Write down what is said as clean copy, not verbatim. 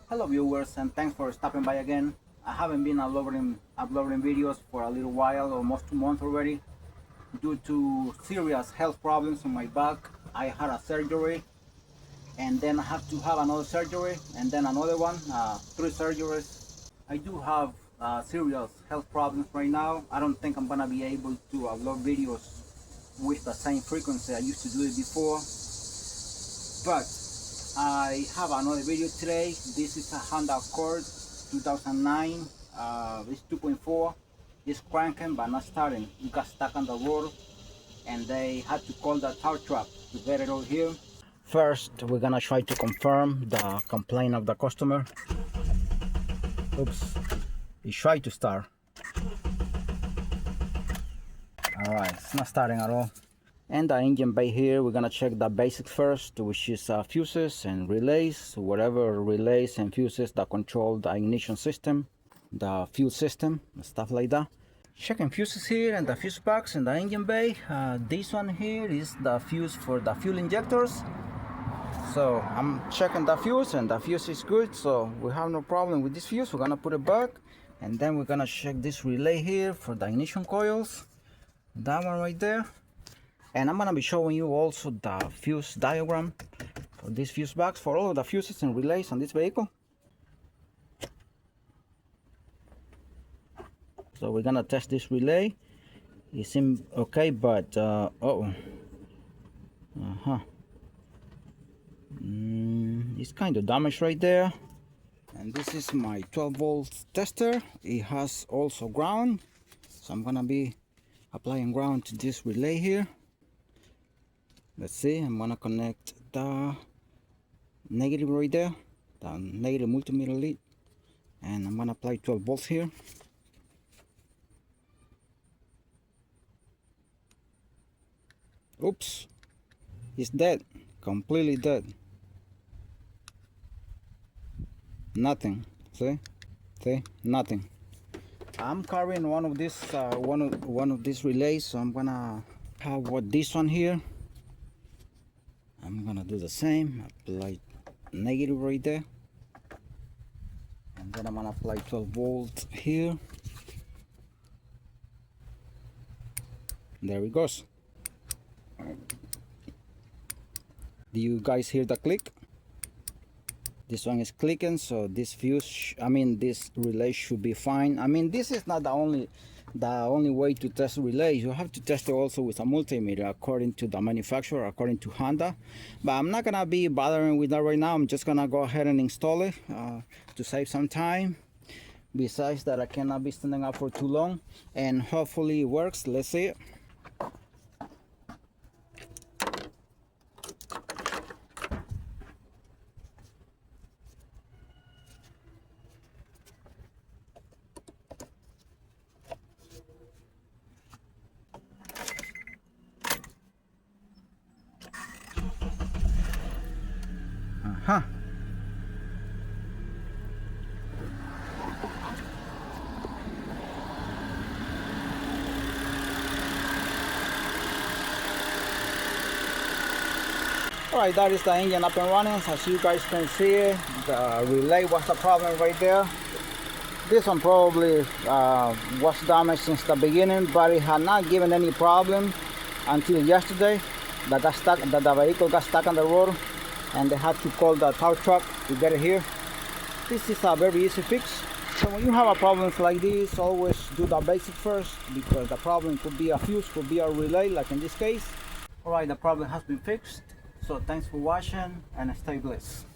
Hello viewers, and thanks for stopping by again. I haven't been uploading videos for a little while, almost 2 months already, due to serious health problems on my back. I had a surgery, and then I have to have another surgery, and then another one, 3 surgeries. I do have serious health problems right now. I don't think I'm gonna be able to upload videos with the same frequency I used to do it before, but I have another video today. This is a Honda Accord 2009. It's 2.4. It's cranking but not starting. It got stuck on the road and they had to call the tow truck to get it over here. First, we're gonna try to confirm the complaint of the customer. Oops, it tried to start. Alright, it's not starting at all. And the engine bay here, we're gonna check the basics first, which is fuses and relays, whatever relays and fuses that control the ignition system, the fuel system, stuff like that. Checking fuses here and the fuse box in the engine bay. This one here is the fuse for the fuel injectors. So I'm checking the fuse and the fuse is good, so we have no problem with this fuse. We're gonna put it back, and then we're gonna check this relay here for the ignition coils, that one right there. And I'm gonna be showing you also the fuse diagram for this fuse box for all of the fuses and relays on this vehicle. So we're gonna test this relay. It seems okay, but it's kind of damaged right there. And this is my 12-volt tester. It has also ground, so I'm gonna be applying ground to this relay here. Let's see, I'm gonna connect the negative right there, the negative multimeter lead, and I'm gonna apply 12 volts here. Oops, it's dead, completely dead. Nothing, see, nothing. I'm carrying one of these one of these relays, so I'm gonna have this one here. I'm gonna do the same, apply negative right there, and then I'm gonna apply 12 volts here. There it goes. Do you guys hear the click? This one is clicking, so this fuse, this relay should be fine. This is not the only way to test relays. You have to test it also with a multimeter according to the manufacturer, according to Honda. But I'm not gonna be bothering with that right now. I'm just gonna go ahead and install it to save some time. Besides that, I cannot be standing up for too long, and hopefully it works. Let's see it. Alright, that is the engine up and running. As you guys can see, the relay was the problem right there. This one probably was damaged since the beginning, but it had not given any problem until yesterday that the vehicle got stuck on the road and they had to call the tow truck to get it here. This is a very easy fix. So when you have a problem like this, always do the basic first, because the problem could be a fuse, could be a relay, like in this case. Alright, the problem has been fixed. So thanks for watching and stay blessed.